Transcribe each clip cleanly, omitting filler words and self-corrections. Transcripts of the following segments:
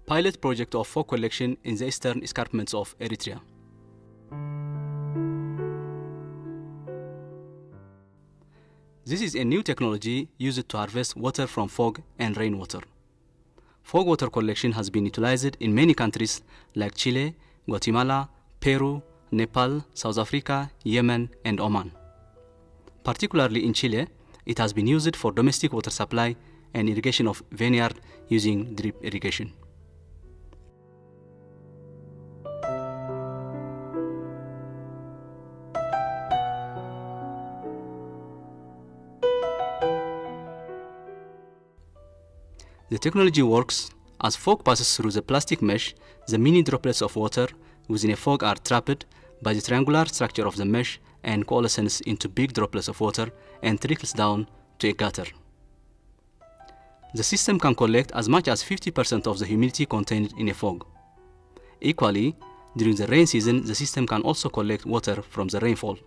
pilot project of fog collection in the eastern escarpments of Eritrea. This is a new technology used to harvest water from fog and rainwater. Fog water collection has been utilized in many countries like Chile, Guatemala, Peru, Nepal, South Africa, Yemen, and Oman. Particularly in Chile, it has been used for domestic water supply and irrigation of vineyard using drip irrigation. The technology works as fog passes through the plastic mesh. The mini droplets of water within a fog are trapped by the triangular structure of the mesh and coalesce into big droplets of water and trickles down to a gutter. The system can collect as much as 50% of the humidity contained in a fog. Equally, during the rain season, the system can also collect water from the rainfall.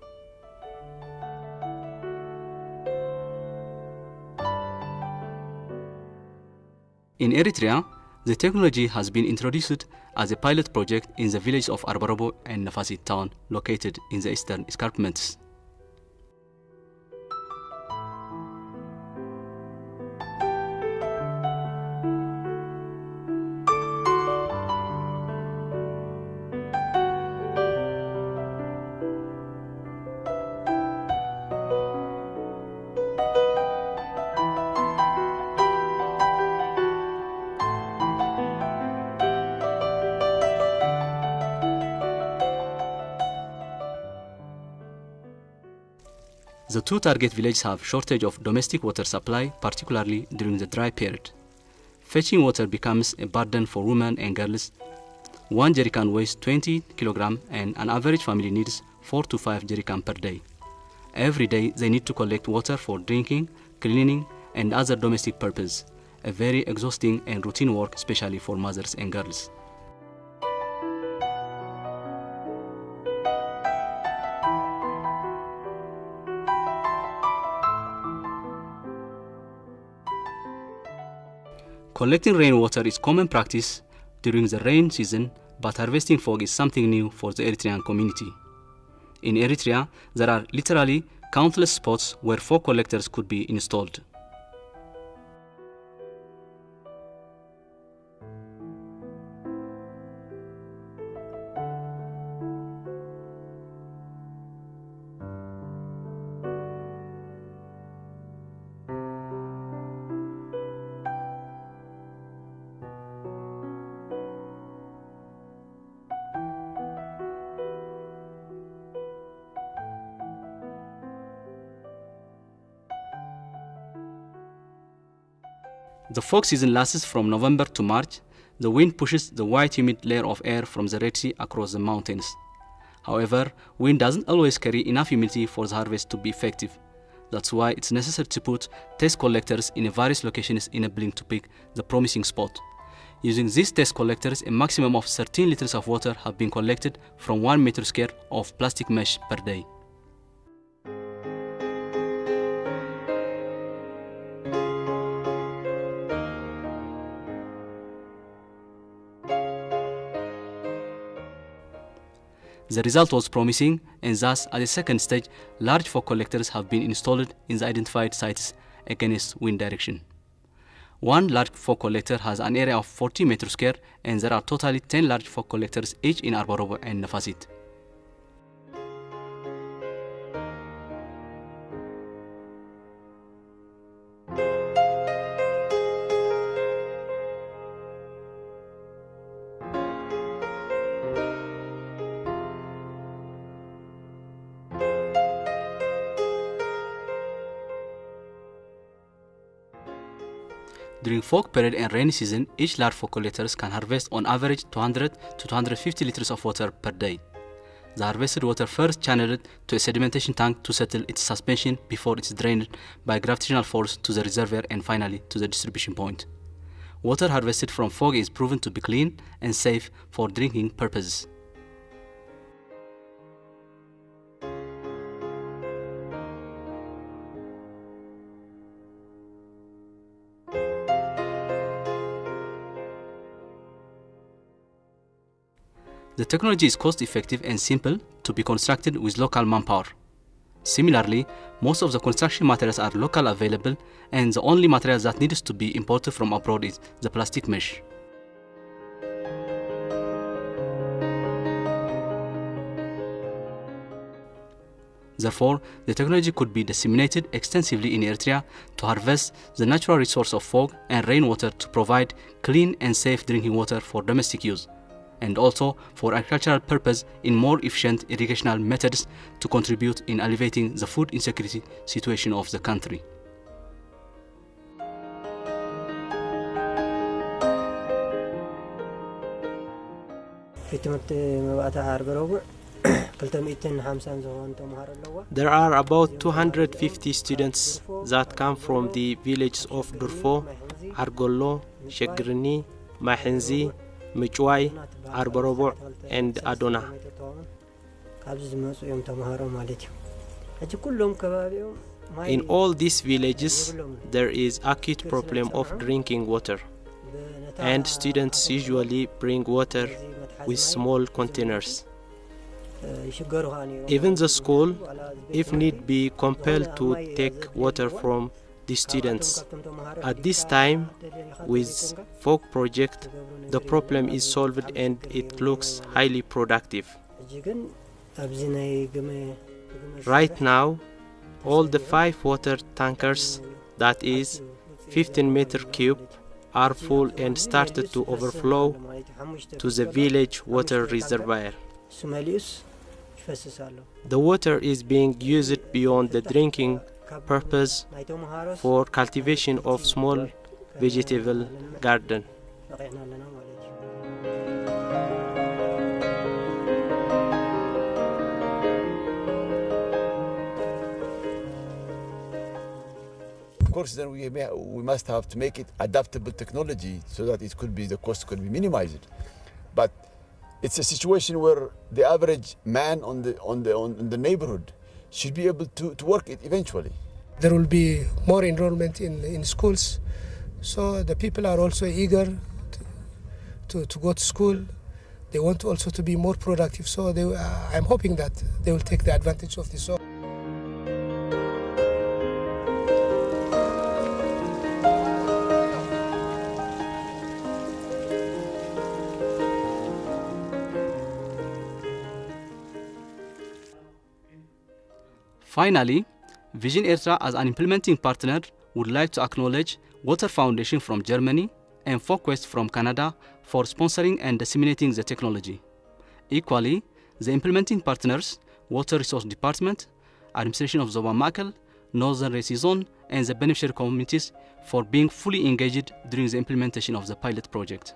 In Eritrea, the technology has been introduced as a pilot project in the village of Arbarobo and Nafasit town located in the eastern escarpments. The two target villages have shortage of domestic water supply, particularly during the dry period. Fetching water becomes a burden for women and girls. One jerrycan weighs 20 kg and an average family needs 4 to 5 jerrycans per day. Every day they need to collect water for drinking, cleaning, and other domestic purposes. A very exhausting and routine work, especially for mothers and girls. Collecting rainwater is common practice during the rain season, but harvesting fog is something new for the Eritrean community. In Eritrea, there are literally countless spots where fog collectors could be installed. The fog season lasts from November to March. The wind pushes the white humid layer of air from the Red Sea across the mountains. However, wind doesn't always carry enough humidity for the harvest to be effective. That's why it's necessary to put test collectors in various locations enabling to pick the promising spot. Using these test collectors, a maximum of 13 liters of water have been collected from 1 meter square of plastic mesh per day. The result was promising, and thus, at the second stage, large fog collectors have been installed in the identified sites against wind direction. One large fog collector has an area of 40 meters square, and there are totally 10 large fog collectors each in Arbarobo and Nafasit. During fog period and rainy season, each large fog collectors can harvest on average 200 to 250 liters of water per day. The harvested water first channeled to a sedimentation tank to settle its suspension before it is drained by gravitational force to the reservoir and finally to the distribution point. Water harvested from fog is proven to be clean and safe for drinking purposes. The technology is cost-effective and simple to be constructed with local manpower. Similarly, most of the construction materials are local available, and the only material that needs to be imported from abroad is the plastic mesh. Therefore, the technology could be disseminated extensively in Eritrea to harvest the natural resource of fog and rainwater to provide clean and safe drinking water for domestic use, and also for agricultural purpose in more efficient irrigational methods to contribute in alleviating the food insecurity situation of the country. There are about 250 students that come from the villages of Durfo, Argollo, Shegrini, Mahenzi, Michwai, Arborobo, and Adona. In all these villages, there is acute problem of drinking water, and students usually bring water with small containers. Even the school, if need be, compelled to take water from the students. At this time, with Fog project, the problem is solved and it looks highly productive. Right now, all the 5 water tankers, that is 15 meter cube, are full and started to overflow to the village water reservoir. The water is being used beyond the drinking purpose for cultivation of small vegetable garden. Of course, then we must have to make it adaptable technology so that it could be, the cost could be minimized. But it's a situation where the average man on the neighborhood should be able to work it eventually. There will be more enrollment in schools, so the people are also eager to go to school. They want also to be more productive, so I'm hoping that they will take the advantage of this. Finally, Vision Eritrea as an implementing partner would like to acknowledge Water Foundation from Germany and FocQuest from Canada for sponsoring and disseminating the technology. Equally, the implementing partners, Water Resource Department, Administration of Zoba Makel, Northern Resi Zone, and the beneficiary communities for being fully engaged during the implementation of the pilot project.